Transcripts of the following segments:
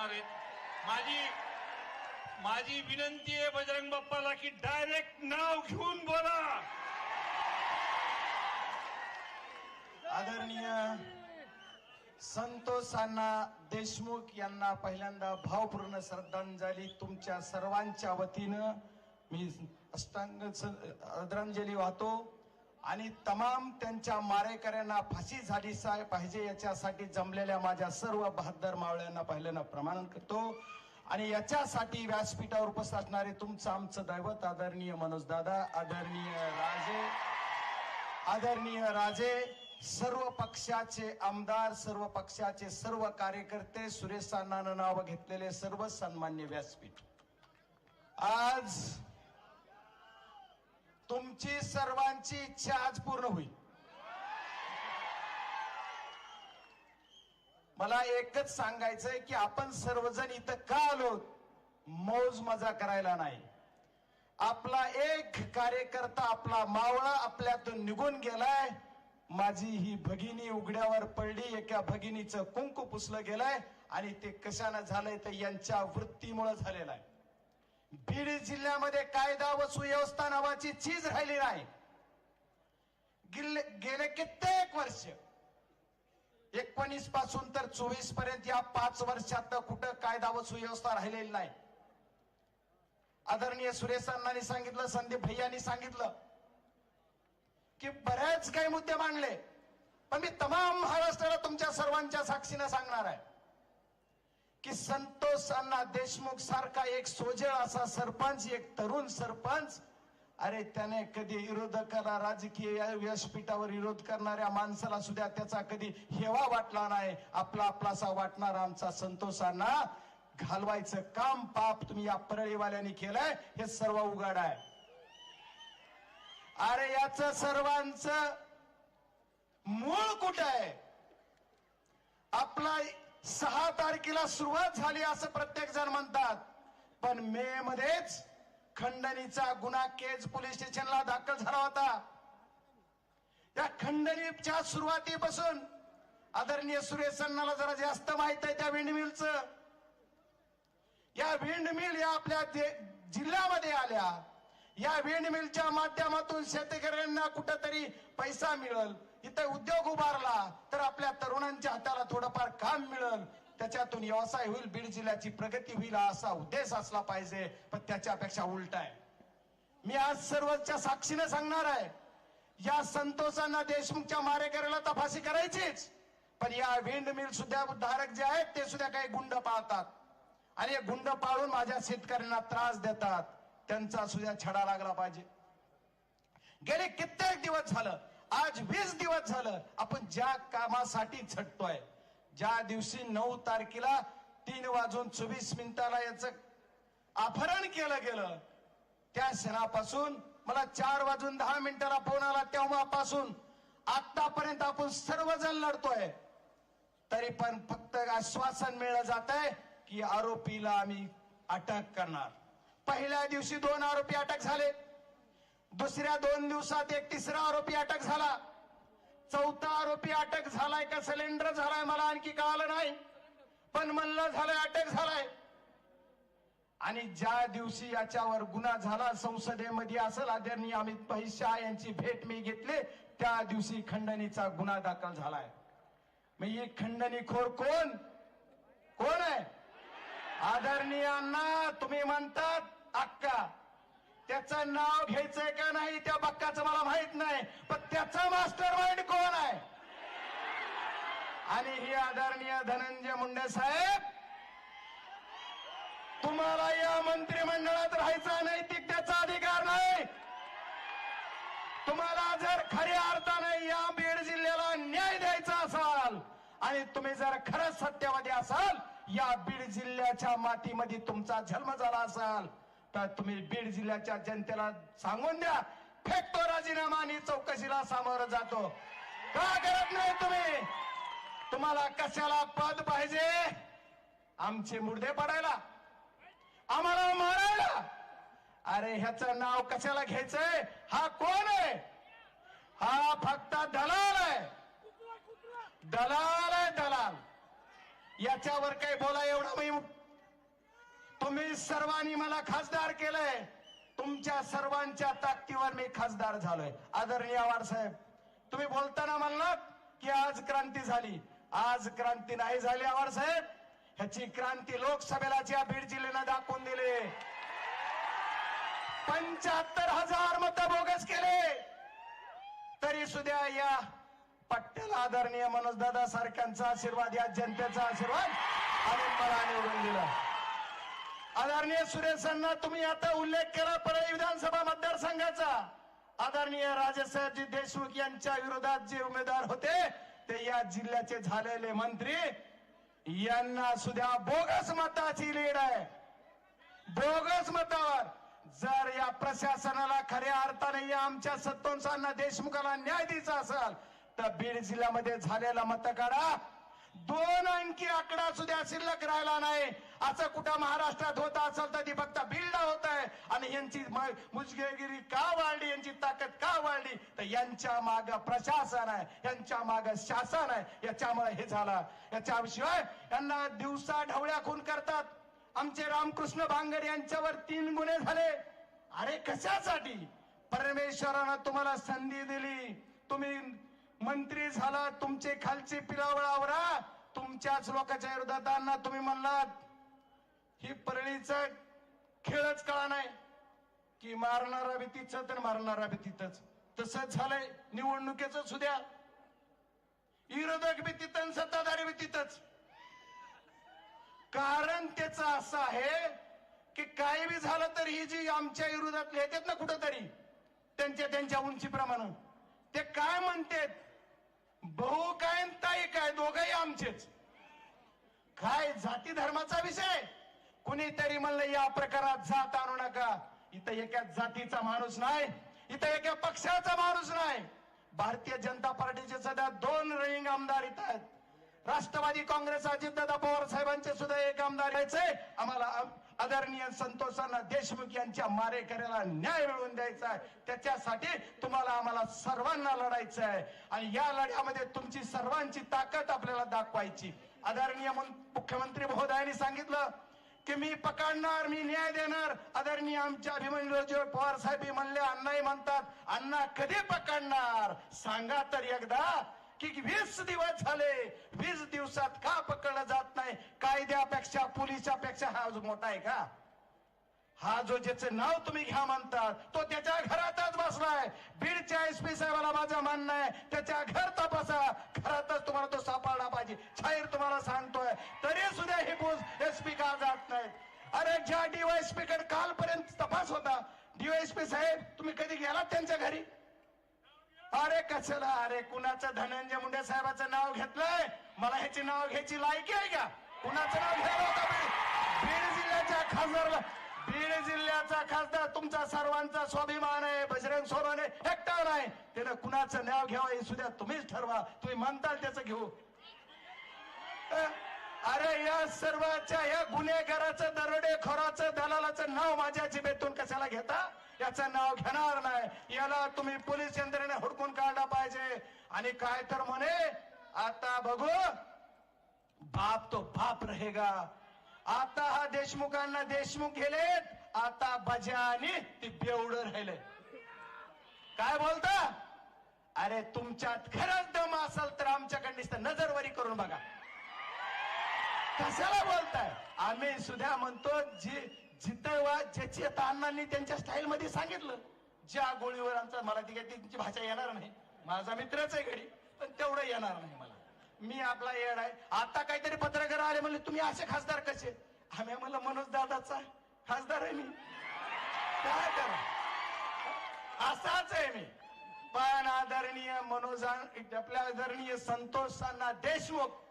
असणार आहेत. माझी विनंती आहे बजरंग बाप्पाला की डायरेक्ट नाव घेऊन बोला. आदरणीय संतोष अण्णा देशमुख यांना पहिल्यांदा भावपूर्ण श्रद्धांजली तुमच्या सर्वांच्या वतीनं मी अष्टांग आदरांजली वाहतो आणि तमाम त्यांच्या मारेकऱ्यांना फाशी झाली पाहिजे याच्यासाठी जमलेल्या माझ्या सर्व बहादर मावळ्यांना पहिल्यांदा प्रमाण करतो आणि याच्यासाठी व्यासपीठावर उपस्थित असणारे तुमचं आमचं दैवत आदरणीय मनोज दादा, आदरणीय राजे, सर्व पक्षाचे आमदार, सर्व पक्षाचे सर्व कार्यकर्ते, सुरेश अण्णांना नाव घेतलेले सर्व सन्मान्य व्यासपीठ, आज तुमची सर्वांची इच्छा आज पूर्ण होईल. मला एकच सांगायचंय की आपण सर्वजण इथं का आलो, मौज मजा करायला नाही. आपला एक कार्यकर्ता, आपला मावळा आपल्यातून निघून गेलाय. माझी ही भगिनी उघड्यावर पडली, एका भगिनीचं कुंकू पुसलं गेलंय आणि ते कशानं झालंय तर यांच्या वृत्तीमुळे झालेलं आहे. बीड जिल्ह्यामध्ये कायदा व सुव्यवस्था नावाची चीज राहिली नाही. गेले कित्येक वर्ष 19 पासून तर 24 पर्यंत या 5 वर्षात कुठं कायदा व सुव्यवस्था राहिलेली नाही. आदरणीय सुरेश अण्णांनी सांगितलं, संदीप भैयांनी सांगितलं की बऱ्याच काही मुद्दे मांडले, पण मी तमाम महाराष्ट्राला तुमच्या सर्वांच्या साक्षीने सांगणार आहे की संतोष अण्णा देशमुख सारखा एक सोजळ असा सरपंच, एक तरुण सरपंच, अरे त्याने कधी विरोधकाला, राजकीय व्यासपीठावर विरोध करणाऱ्या माणसाला सुद्धा त्याचा कधी हेवा वाटला नाही. आपलासा वाटणारा आमचा संतोष अण्णा घालवायचं काम पाप तुम्ही या परळीवाल्यांनी केलंय हे सर्व उघड आहे. अरे याच सर्वांचं मूळ कुठं आहे? आपला 6 तारखेला सुरुवात झाली असं प्रत्येक जण म्हणतात, पण मे मध्येच खंडणीचा गुन्हा केज पोलीस स्टेशनला दाखल झाला होता. या खंडणीच्या सुरुवातीपासून आदरणीय सुरेश अण्णाला जरा जास्त माहित आहे त्या विंडमिलचं. या विंडमिल या आपल्या जिल्ह्यामध्ये आल्या. या विंडमिलच्या माध्यमातून शेतकऱ्यांना कुठंतरी पैसा मिळेल, इथं उद्योग उभारला तर आपल्या तरुणांच्या हाताला थोडंफार काम मिळेल, त्याच्यातून व्यवसाय होईल, बीड जिल्ह्याची प्रगती होईल असा उद्देश असला पाहिजे. पण त्याच्यापेक्षा उलट आहे. मी आज सर्वच्या साक्षीने सांगणार आहे, या संतोष अण्णा देशमुखच्या मारेकऱ्याला तर फाशी करायचीच, पण या विंडमिल सुद्धा धारक जे आहेत ते सुद्धा काही गुंड पाळतात आणि हे गुंड पाळून माझ्या शेतकऱ्यांना त्रास देतात. त्यांचा सुद्धा छडा लागला पाहिजे. गेले कित्येक दिवस झालं, आज 20 दिवस झालं आपण ज्या कामासाठी झटतोय, ज्या दिवशी 9 तारखेला 3:24 याचं अपहरण केलं गेलं, त्या क्षणापासून मला 4:10 फोन आला. तेव्हापासून आतापर्यंत आपण सर्वजण लढतोय, तरी पण फक्त आश्वासन मिळलं जात आहे की आरोपीला आम्ही अटक करणार. पहिल्या दिवशी 2 आरोपी अटक झाले, दुसऱ्या 2 दिवसात एक तिसरा आरोपी अटक झाला, चौथा आरोपी अटक झालाय का सिलेंडर झालाय मला आणखी कळालं नाही, पण म्हणलं झालंय अटक झालाय. आणि ज्या दिवशी याच्यावर गुन्हा झाला संसदेमध्ये असेल, आदरणीय अमित भाई शाह यांची भेट मी घेतली, त्या दिवशी खंडणीचा गुन्हा दाखल झालाय. मग ही खंडणीखोर कोण आहे? आदरणीय अण्णा तुम्ही म्हणतात अक्का, त्याचं नाव घ्यायचंय का नाही त्या बक्काचं मला माहित नाही, पण त्याचा मास्टर माइंड कोण आहे? आणि ही आदरणीय धनंजय मुंडे साहेब, तुम्हाला या मंत्रिमंडळात राहायचा नैतिकतेचा अधिकार नाही. तुम्हाला जर खऱ्या अर्थाने या बीड जिल्ह्याला न्याय द्यायचा असाल आणि तुम्ही जर खरंच सत्यवादी असाल, या बीड जिल्ह्याच्या मातीमध्ये तुमचा जन्म झाला असाल, तर तुम्ही बीड जिल्ह्याच्या जनतेला सांगून द्या, फेकतो राजीनामा आणि चौकशीला सामोरं जातो. का करत नाही तुम्ही? तुम्हाला कशाला पद पाहिजे? आमचे मुर्दे पडायला, आम्हाला मारायला? अरे ह्याचं नाव कशाला घ्यायचंय? हा कोण आहे? हा फक्त दलाल आहे, दलाल आहे, दलाल. याच्यावर काही बोला एवढा मी तुम्ही सर्वांनी मला खासदार केलंय, तुमच्या सर्वांच्या ताकदीवर मी खासदार झालोय. आदरणीय आवार साहेब, तुम्ही बोलताना म्हणलात की आज क्रांती झाली. आज क्रांती नाही झाली आवार साहेब. ह्याची क्रांती लोकसभेला ज्या बीड जिल्ह्यानं दाखवून दिले. 75,000 मतं बोगस केले, तरी सुद्धा या पट्ट्याला आदरणीय मनोजदादा सारख्यांचा आशीर्वाद, या जनतेचा आशीर्वाद आणि मला निवडून दिला. आदरणीय सुरेशांना तुम्ही आता उल्लेख केला परळी विधानसभा मतदारसंघाचा. आदरणीय राजेसाहेबजी देशमुख यांच्या विरोधात जे उमेदवार होते ते या जिल्ह्याचे झालेले मंत्री, यांना सुद्धा बोगस मताची लीड आहे. बोगस मतावर जर या प्रशासनाला खऱ्या अर्थाने या आमच्या सत्तोंसांना देशमुखाला न्याय द्यायचा असेल तर बीड जिल्ह्यामध्ये झालेला मतकाढा 2 अंकी आकडा सुद्धा शिल्लक राहिला नाही. असं कुठं महाराष्ट्रात होत असेल तर ती फक्त बीडला होत आहे. आणि यांची मुजगेगिरी का वाढली, यांची ताकद का वाढली, तर यांच्या माग प्रशासन आहे, यांच्या माग शासन आहे, याच्यामुळे हे झालं. याच्याशिवाय यांना दिवसा ढवळ्या खून करतात. आमचे रामकृष्ण भांगर यांच्यावर 3 गुन्हे झाले. अरे कशासाठी? परमेश्वरानं तुम्हाला संधी दिली, तुम्ही मंत्री झाला, तुमचे खालचे पिलावळावरा तुमच्याच लोकांच्या विरोधात तुम्ही म्हणलात ही परळीचा खेळच कळा नाही की मारणारा बी तिथंच तर मारणारा बी तिथंच. तसंच झालंय निवडणुकीचं सुद्धा. विरोधक बी तिथं, सत्ताधारी बी तिथंच. कारण त्याचं असं आहे की काही बी झालं तर ही जी आमच्या विरोधात येतात ना कुठंतरी त्यांच्या उंचीप्रमाणे, ते काय म्हणतात, भाऊ काय आणि ताई काय दोघंही आमचेच. काय जाती धर्माचा विषय? कुणीतरी म्हणलं या प्रकारात जात आणू नका. इथं एका जातीचा माणूस नाही, इथं एका पक्षाचा माणूस नाही. भारतीय जनता पार्टीचे सध्या 2 रनिंग आमदार इथं आहेत. राष्ट्रवादी काँग्रेस अजितदादा पवार साहेबांचे सुद्धा एक आमदार यायचे. आम्हाला आदरणीय संतोषांना देशमुख यांच्या मारेकऱ्याला न्याय मिळवून द्यायचा आहे. त्याच्यासाठी तुम्हाला आम्हाला सर्वांना लढायचं आहे आणि या लढ्यामध्ये तुमची सर्वांची ताकद आपल्याला दाखवायची. आदरणीय मुख्यमंत्री महोदयांनी सांगितलं की मी पकडणार, मी न्याय देणार. आदरणीय आमच्या अभिमन्यू पवार साहेब म्हणले, अण्णाही म्हणतात, अण्णा कधी पकडणार सांगा तर एकदा. की 20 दिवस झाले, 20 दिवसात का पकडलं जात नाही? कायद्यापेक्षा पोलिसापेक्षा हा जो मोठा आहे का? हा जो ज्याचं नाव तुम्ही घ्या म्हणतात तो त्याच्या घरातच बसलाय. बीडच्या एसपी साहेबाला माझं म्हणणं आहे त्याच्या घर तपासा, घरातच तुम्हाला तो सापडला पाहिजे. छाईर तुम्हाला सांगतोय, तरी सुद्धा हे पोस्ट एसपी का जात नाहीत? अरे ज्या डीवायएसपी कडे कालपर्यंत तपास होता, डीवायएसपी साहेब तुम्ही कधी गेलात त्यांच्या घरी? अरे कशाला? अरे कुणाचं धनंजय मुंडे साहेबाचं नाव घेतलंय, मला ह्याची नाव घ्यायची लायकी आहे का? कुणाचं नाव घ्यायला होतं? बीड जिल्ह्याच्या खासदारला. बीड जिल्ह्याचा खासदार तुमचा सर्वांचा स्वाभिमान आहे, बजरंग सोनवणे एकटा नाही. त्यानं कुणाचं नाव घ्यावं हे सुद्धा तुम्हीच ठरवा. तुम्ही म्हणताल त्याचं घेऊ. अरे या सर्वांच्या या गुन्हेगाराचं, दरोडेखोराचं, दलालाचं नाव माझ्या जिभेतून कशाला घेता? याचं नाव घेणार नाही. याला तुम्ही पोलीस यंत्रणेने हुडकून काढला पाहिजे. आणि काय तर म्हणे, आता बघू बाप तो बाप रहेगा. आता हा देशमुखांना देशमुख गेलेत, आता बजा आणि ती बेवड राहिले. काय बोलता? अरे तुमच्यात खरंच दम असेल तर आमच्याकडे नुसतं नजरवरी करून बघा. कशाला बोलताय? आम्ही सुद्धा म्हणतो जिथं ज्याची आता अण्णांनी त्यांच्या स्टाईल मध्ये सांगितलं, ज्या गोळीवर आमचा, मला ती काय त्यांची भाषा येणार नाही, माझा मित्रच आहे घडी, पण तेवढं येणार नाही मला. मी आपला येड आहे. आता काहीतरी पत्रकार आले म्हणले तुम्ही असे खासदार कसे? आम्ही म्हणलं मनोज दादाचा खासदार आहे मी, काय करा, असाच आहे मी. पण आदरणीय मनोज, आपल्या आदरणीय संतोषांना देशमुख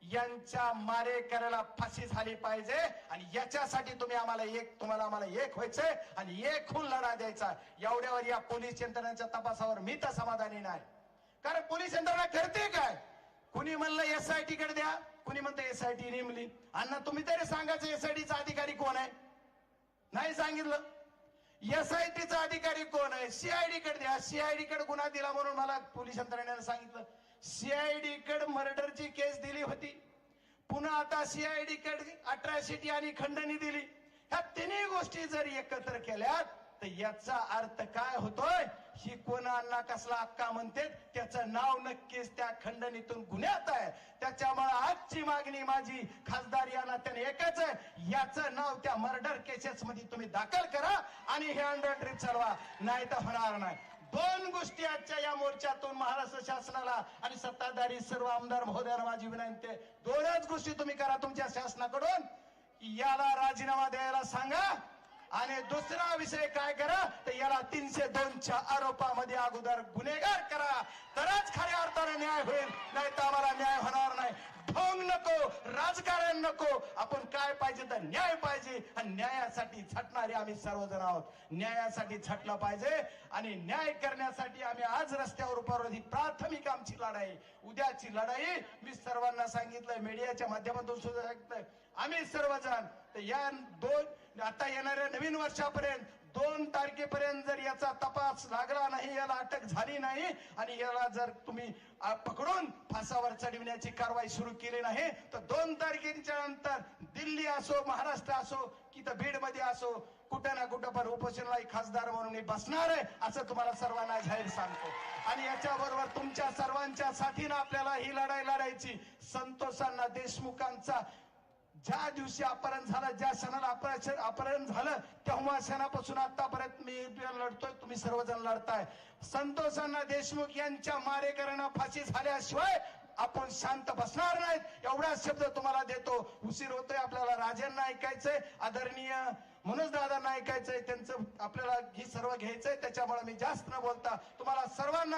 यांच्या मारेकऱ्याला फाशी झाली पाहिजे. आणि याच्यासाठी तुम्हाला आम्हाला एक व्हायचंय आणि एक होऊन लढा द्यायचा. एवढ्यावर या पोलीस यंत्रणेच्या तपासावर मी तर समाधानी नाही. कारण पोलीस यंत्रणा करते काय? कुणी म्हणलं एसआयटी कडे द्या, कुणी म्हणतं एसआयटी नेमली. अण्णा तुम्ही तरी सांगायचं एसआयटीचा अधिकारी कोण आहे? नाही सांगितलं. एसआयटीचा अधिकारी कोण आहे? सीआयडी कडे द्या. सीआयडी कडे गुन्हा दिला म्हणून मला पोलीस यंत्रणेने सांगितलं. सीआयडी कडे मर्डरची केस दिली होती, पुन्हा आता सीआयडी कडे अट्रॅसिटी आणि खंडणी दिली. ह्या तिन्ही गोष्टी जर एकत्र केल्यात तर याचा अर्थ काय होतोय? ही कोणाला कसला हक्का म्हणते त्याचं नाव नक्कीच त्या खंडणीतून गुन्ह्यात आहे. त्याच्यामुळे आजची मागणी माझी खासदार या नात्याने एकच आहे, याचं नाव त्या मर्डर केसेस मध्ये तुम्ही दाखल करा आणि हे अंडर ट्रिप चालवा, नाही तर होणार नाही. दोन गोष्टी आजच्या या मोर्चातून महाराष्ट्र शासनाला आणि सत्ताधारी सर्व आमदार महोदयांना माझी विनंती आहे, दोनच गोष्टी तुम्ही करा तुमच्या शासनाकडून. याला राजीनामा द्यायला सांगा आणि दुसरा विषय काय करा तर याला 302च्या आरोपामध्ये अगोदर गुन्हेगार करा, तरच खऱ्या अर्थाने न्याय होईल, नाही तर आम्हाला न्याय होणार नाही. ढोंग नको, राजकारण नको, आपण काय पाहिजे तर न्याय पाहिजे आणि न्यायासाठी झटणारे आम्ही सर्वजण आहोत. न्यायासाठी झटलं पाहिजे आणि न्याय करण्यासाठी आम्ही आज रस्त्यावर उभारलो. ही प्राथमिक आमची लढाई, उद्याची लढाई मी सर्वांना सांगितलंय, मीडियाच्या माध्यमातून सुद्धा सांगितलंय. आम्ही सर्वजण तर या आता येणाऱ्या नवीन वर्षापर्यंत 2 तारखेपर्यंत जर याचा तपास लागला नाही, याला अटक झाली नाही आणि याला जर तुम्ही पकडून फासावर चढविण्याची कारवाई सुरू केली नाही तर 2 तारखेच्या नंतर दिल्ली असो, महाराष्ट्र असो की तर बीड मध्ये असो, कुठं ना कुठं पण उपोषणाला खासदार म्हणून मी बसणार आहे असं तुम्हाला सर्वांना जाहीर सांगतो. आणि याच्याबरोबर तुमच्या सर्वांच्या साथीनं आपल्याला ही लढाई लढायची. संतोषांना देशमुखांचा ज्या दिवशी अपहरण झालं, ज्या क्षणाला अपहरण झालं तेव्हा क्षणापासून आतापर्यंत मी लढतोय, तुम्ही सर्वजण लढताय. संतोषांना देशमुख यांच्या मारेकऱ्यांना फाशी झाल्याशिवाय आपण शांत बसणार नाहीत, एवढा शब्द तुम्हाला देतो. उशीर होतोय, आपल्याला राजांना ऐकायचंय, आदरणीय मनोज दादांना ऐकायचंय, त्यांचं आपल्याला ही सर्व घ्यायचंय. त्याच्यामुळे मी जास्त न बोलता तुम्हाला सर्वांना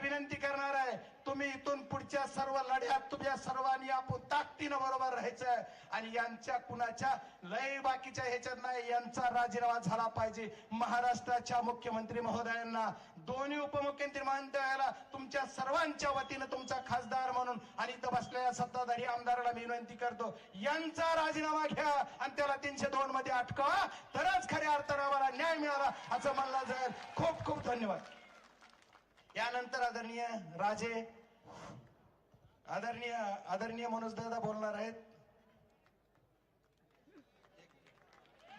विनंती करणार आहे, तुम्ही इथून पुढच्या सर्व लढ्यात तुमच्या सर्वांनी आपण ताकदीनं बरोबर राहायचंय आणि यांच्या कुणाच्या लय बाकीच्या ह्याच्यात नाही, यांचा राजीनामा झाला पाहिजे. महाराष्ट्राच्या मुख्यमंत्री महोदयांना, दोन्ही उपमुख्यमंत्री महोदयाला तुमच्या सर्वांच्या वतीनं तुमचा खासदार म्हणून आणि इथं बसलेल्या सत्ताधारी आमदाराला मी विनंती करतो, यांचा राजीनामा घ्या आणि त्याला 302 मध्ये अटकवा, तरच खऱ्या अर्थाने आम्हाला न्याय मिळाला असं म्हणलं जाईल. खूप खूप धन्यवाद. यानंतर आदरणीय मनोज दादा बोलणार आहेत.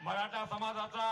मराठा समाजाचा